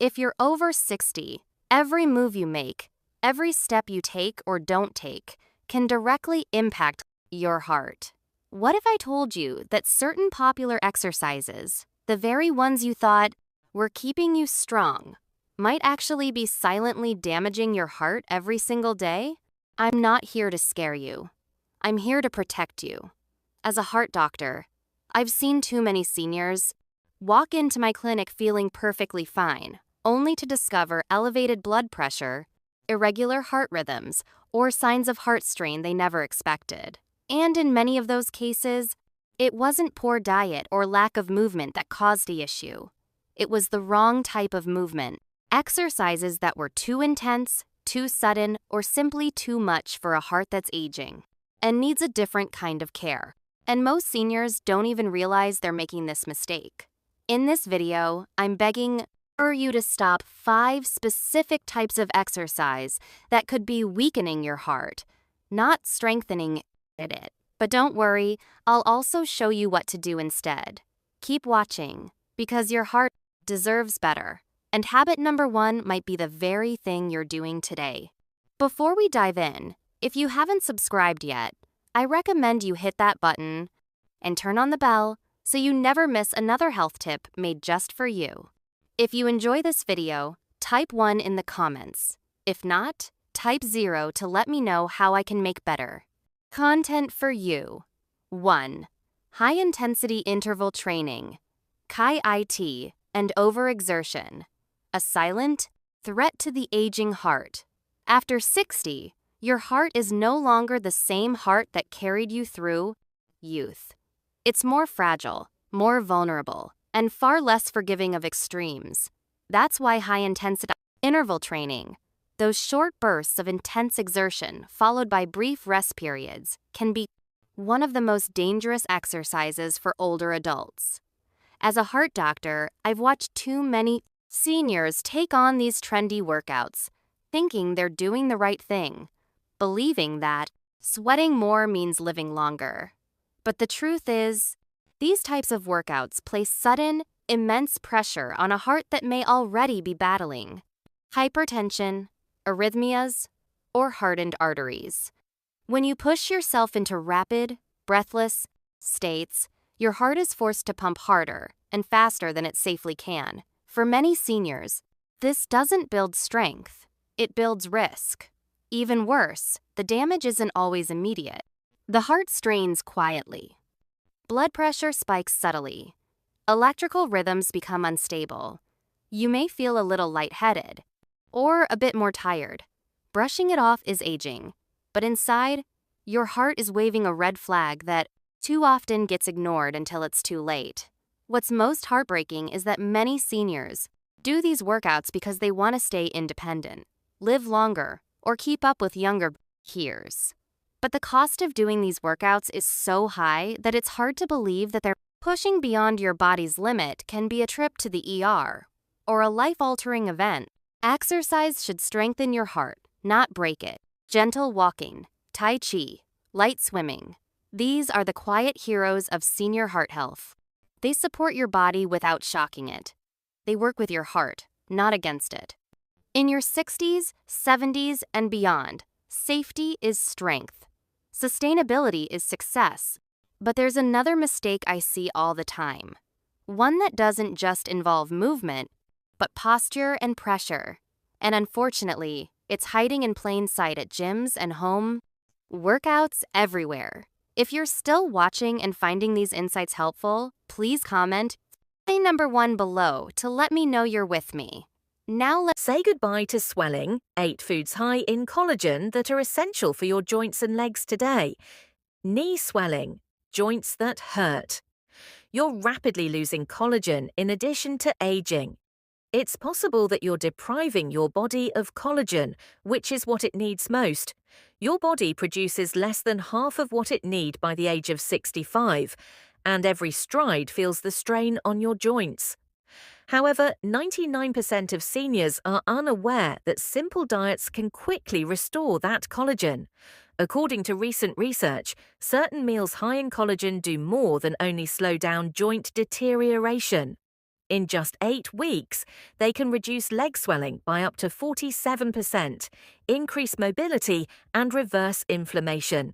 If you're over 60, every move you make, every step you take or don't take, can directly impact your heart. What if I told you that certain popular exercises, the very ones you thought were keeping you strong, might actually be silently damaging your heart every single day? I'm not here to scare you. I'm here to protect you. As a heart doctor, I've seen too many seniors walk into my clinic feeling perfectly fine, only to discover elevated blood pressure, irregular heart rhythms, or signs of heart strain they never expected. And in many of those cases, it wasn't poor diet or lack of movement that caused the issue. It was the wrong type of movement, exercises that were too intense, too sudden, or simply too much for a heart that's aging and needs a different kind of care. And most seniors don't even realize they're making this mistake. In this video, I'm begging for you to stop 5 specific types of exercise that could be weakening your heart, not strengthening it. But don't worry, I'll also show you what to do instead. Keep watching, because your heart deserves better. And habit number 1 might be the very thing you're doing today. Before we dive in, if you haven't subscribed yet, I recommend you hit that button and turn on the bell so you never miss another health tip made just for you. If you enjoy this video, type 1 in the comments. If not, type 0 to let me know how I can make better content for you. 1. High-intensity interval training, HIIT, and overexertion. A silent threat to the aging heart. After 60, your heart is no longer the same heart that carried you through youth. It's more fragile, more vulnerable, and far less forgiving of extremes. That's why high-intensity interval training, those short bursts of intense exertion followed by brief rest periods, can be one of the most dangerous exercises for older adults. As a heart doctor, I've watched too many seniors take on these trendy workouts, thinking they're doing the right thing, believing that sweating more means living longer. But the truth is, these types of workouts place sudden, immense pressure on a heart that may already be battling hypertension, arrhythmias, or hardened arteries. When you push yourself into rapid, breathless states, your heart is forced to pump harder and faster than it safely can. For many seniors, this doesn't build strength, it builds risk. Even worse, the damage isn't always immediate. The heart strains quietly. Blood pressure spikes subtly. Electrical rhythms become unstable. You may feel a little lightheaded or a bit more tired. Brushing it off is aging, but inside, your heart is waving a red flag that too often gets ignored until it's too late. What's most heartbreaking is that many seniors do these workouts because they want to stay independent, live longer, or keep up with younger peers. But the cost of doing these workouts is so high that it's hard to believe that they're pushing beyond your body's limit can be a trip to the ER or a life-altering event. Exercise should strengthen your heart, not break it. Gentle walking, tai chi, light swimming. These are the quiet heroes of senior heart health. They support your body without shocking it. They work with your heart, not against it. In your 60s, 70s, and beyond, safety is strength. Sustainability is success. But there's another mistake I see all the time. One that doesn't just involve movement, but posture and pressure. And unfortunately, it's hiding in plain sight at gyms and home workouts everywhere. If you're still watching and finding these insights helpful, please comment number 1 below to let me know you're with me. Now let's say goodbye to swelling, 8 foods high in collagen that are essential for your joints and legs today. Knee swelling, joints that hurt. You're rapidly losing collagen in addition to aging. It's possible that you're depriving your body of collagen, which is what it needs most. Your body produces less than half of what it needs by the age of 65, and every stride feels the strain on your joints. However, 99% of seniors are unaware that simple diets can quickly restore that collagen. According to recent research, certain meals high in collagen do more than only slow down joint deterioration. In just 8 weeks, they can reduce leg swelling by up to 47%, increase mobility, and reverse inflammation.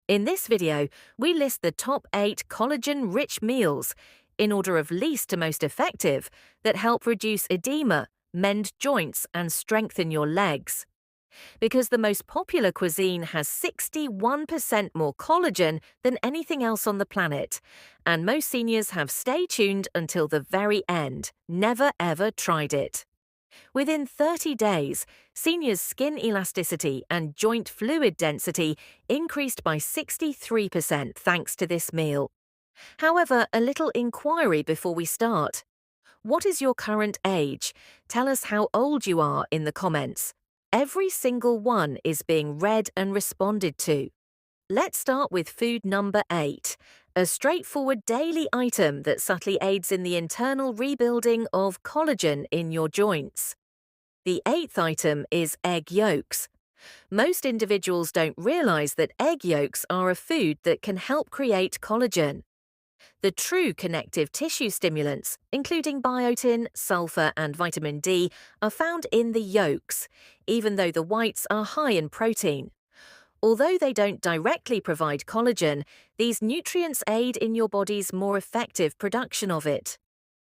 In this video, we list the top 8 collagen-rich meals, in order of least to most effective, that help reduce edema, mend joints, and strengthen your legs. Because the most popular cuisine has 61% more collagen than anything else on the planet, and most seniors have stayed tuned until the very end, never ever tried it. Within 30 days, seniors' skin elasticity and joint fluid density increased by 63% thanks to this meal. However, a little inquiry before we start. What is your current age? Tell us how old you are in the comments. Every single one is being read and responded to. Let's start with food number 8, a straightforward daily item that subtly aids in the internal rebuilding of collagen in your joints. The 8th item is egg yolks. Most individuals don't realize that egg yolks are a food that can help create collagen. The true connective tissue stimulants, including biotin, sulfur, and vitamin D, are found in the yolks, even though the whites are high in protein. Although they don't directly provide collagen, these nutrients aid in your body's more effective production of it.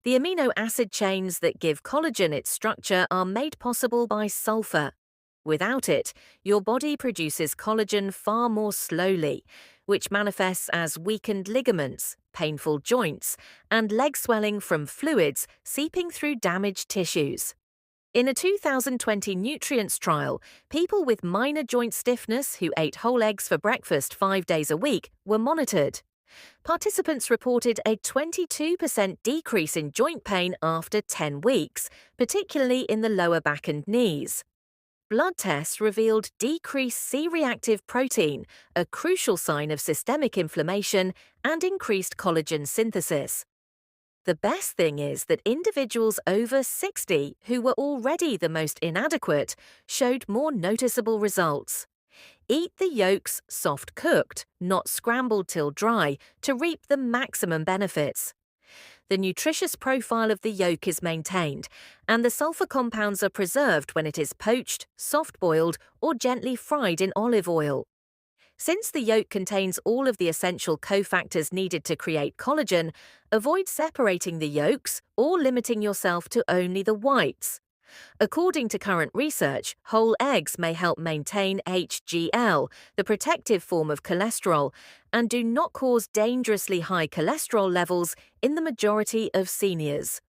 The amino acid chains that give collagen its structure are made possible by sulfur. Without it, your body produces collagen far more slowly, which manifests as weakened ligaments, painful joints, and leg swelling from fluids seeping through damaged tissues. In a 2020 nutrients trial, people with minor joint stiffness who ate whole eggs for breakfast 5 days a week were monitored. Participants reported a 22% decrease in joint pain after 10 weeks, particularly in the lower back and knees. Blood tests revealed decreased C-reactive protein, a crucial sign of systemic inflammation, and increased collagen synthesis. The best thing is that individuals over 60 who were already the most inadequate showed more noticeable results. Eat the yolks soft cooked, not scrambled till dry, to reap the maximum benefits. The nutritious profile of the yolk is maintained, and the sulfur compounds are preserved when it is poached, soft-boiled, or gently fried in olive oil. Since the yolk contains all of the essential cofactors needed to create collagen, avoid separating the yolks or limiting yourself to only the whites. According to current research, whole eggs may help maintain HDL, the protective form of cholesterol, and do not cause dangerously high cholesterol levels in the majority of seniors.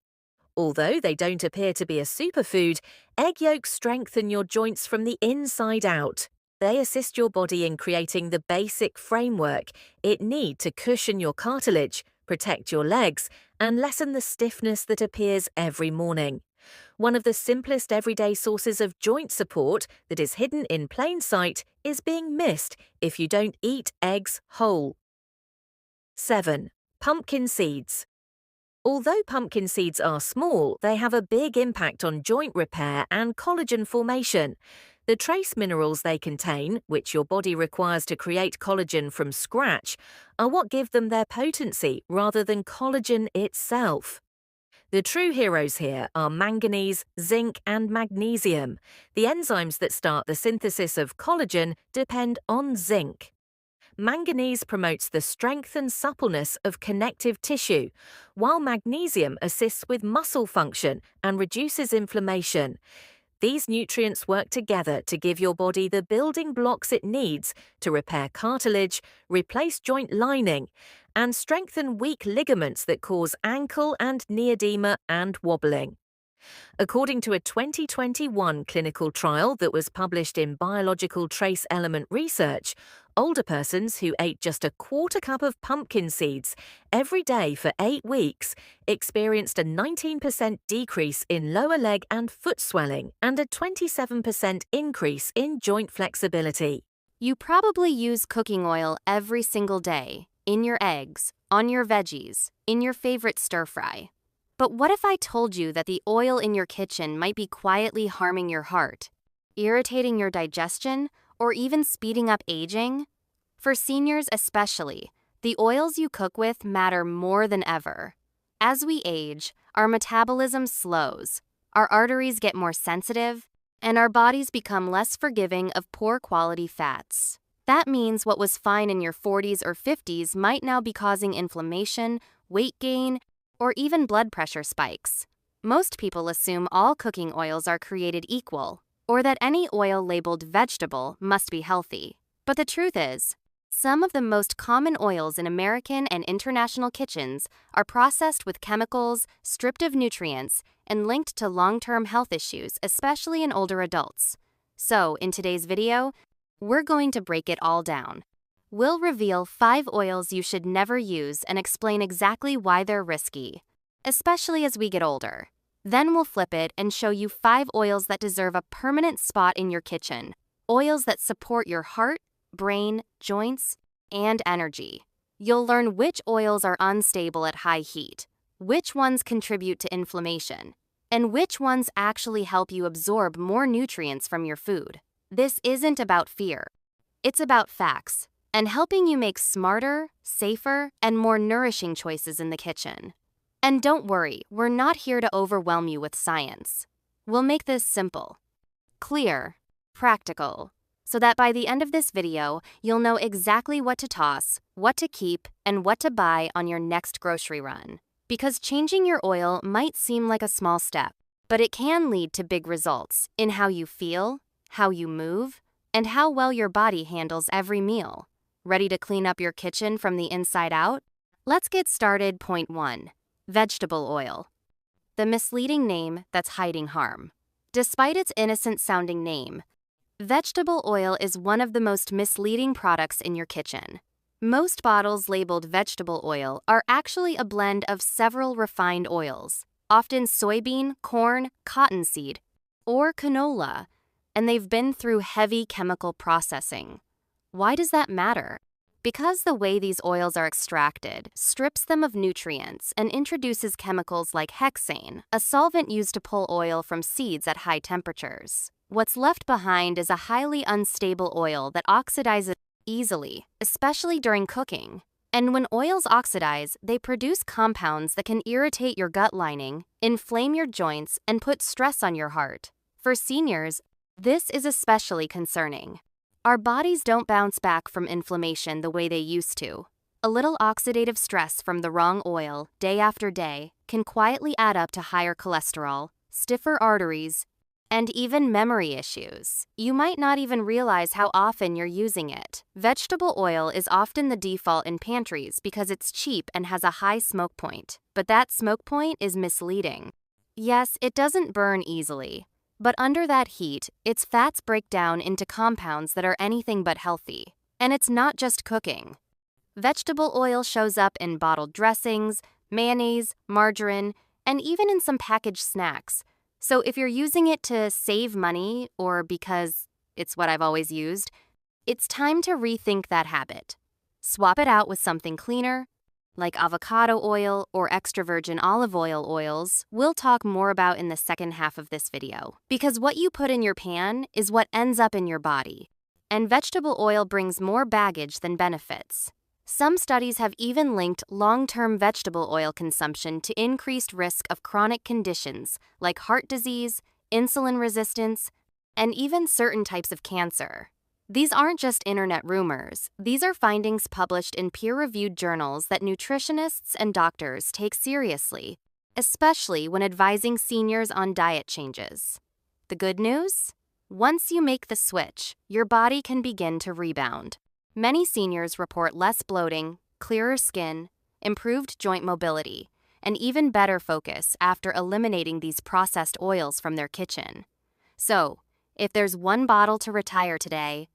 Although they don't appear to be a superfood, egg yolks strengthen your joints from the inside out. They assist your body in creating the basic framework it needs to cushion your cartilage, protect your legs, and lessen the stiffness that appears every morning. One of the simplest everyday sources of joint support that is hidden in plain sight is being missed if you don't eat eggs whole. 7. Pumpkin seeds. Although pumpkin seeds are small, they have a big impact on joint repair and collagen formation. The trace minerals they contain, which your body requires to create collagen from scratch, are what give them their potency rather than collagen itself. The true heroes here are manganese, zinc, and magnesium. The enzymes that start the synthesis of collagen depend on zinc. Manganese promotes the strength and suppleness of connective tissue, while magnesium assists with muscle function and reduces inflammation. These nutrients work together to give your body the building blocks it needs to repair cartilage, replace joint lining, and strengthen weak ligaments that cause ankle and knee edema and wobbling. According to a 2021 clinical trial that was published in Biological Trace Element Research, older persons who ate just a quarter cup of pumpkin seeds every day for 8 weeks experienced a 19% decrease in lower leg and foot swelling and a 27% increase in joint flexibility. You probably use cooking oil every single day, in your eggs, on your veggies, in your favorite stir-fry. But what if I told you that the oil in your kitchen might be quietly harming your heart, irritating your digestion, or even speeding up aging? For seniors especially, the oils you cook with matter more than ever. As we age, our metabolism slows, our arteries get more sensitive, and our bodies become less forgiving of poor quality fats. That means what was fine in your 40s or 50s might now be causing inflammation, weight gain, or even blood pressure spikes. Most people assume all cooking oils are created equal, or that any oil labeled vegetable must be healthy. But the truth is, some of the most common oils in American and international kitchens are processed with chemicals, stripped of nutrients, and linked to long-term health issues, especially in older adults. So, in today's video, we're going to break it all down. We'll reveal 5 oils you should never use and explain exactly why they're risky, especially as we get older. Then we'll flip it and show you 5 oils that deserve a permanent spot in your kitchen. Oils that support your heart, brain, joints, and energy. You'll learn which oils are unstable at high heat, which ones contribute to inflammation, and which ones actually help you absorb more nutrients from your food. This isn't about fear. It's about facts and helping you make smarter, safer, and more nourishing choices in the kitchen. And don't worry, we're not here to overwhelm you with science. We'll make this simple, clear, practical, so that by the end of this video, you'll know exactly what to toss, what to keep, and what to buy on your next grocery run. Because changing your oil might seem like a small step, but it can lead to big results in how you feel, how you move, and how well your body handles every meal. Ready to clean up your kitchen from the inside out? Let's get started. Point 1. Vegetable oil. The misleading name that's hiding harm. Despite its innocent-sounding name, vegetable oil is one of the most misleading products in your kitchen. Most bottles labeled vegetable oil are actually a blend of several refined oils, often soybean, corn, cottonseed, or canola, and they've been through heavy chemical processing. Why does that matter? Because the way these oils are extracted strips them of nutrients and introduces chemicals like hexane, a solvent used to pull oil from seeds at high temperatures. What's left behind is a highly unstable oil that oxidizes easily, especially during cooking. And when oils oxidize, they produce compounds that can irritate your gut lining, inflame your joints, and put stress on your heart. For seniors, this is especially concerning. Our bodies don't bounce back from inflammation the way they used to. A little oxidative stress from the wrong oil, day after day, can quietly add up to higher cholesterol, stiffer arteries, and even memory issues. You might not even realize how often you're using it. Vegetable oil is often the default in pantries because it's cheap and has a high smoke point. But that smoke point is misleading. Yes, it doesn't burn easily. But under that heat, its fats break down into compounds that are anything but healthy. And it's not just cooking. Vegetable oil shows up in bottled dressings, mayonnaise, margarine, and even in some packaged snacks. So if you're using it to save money or because it's what I've always used, it's time to rethink that habit. Swap it out with something cleaner, like avocado oil or extra virgin olive oil oils we'll talk more about in the second half of this video. Because what you put in your pan is what ends up in your body. And vegetable oil brings more baggage than benefits. Some studies have even linked long-term vegetable oil consumption to increased risk of chronic conditions like heart disease, insulin resistance, and even certain types of cancer. These aren't just internet rumors. These are findings published in peer-reviewed journals that nutritionists and doctors take seriously, especially when advising seniors on diet changes. The good news? Once you make the switch, your body can begin to rebound. Many seniors report less bloating, clearer skin, improved joint mobility, and even better focus after eliminating these processed oils from their kitchen. So, if there's one bottle to retire today,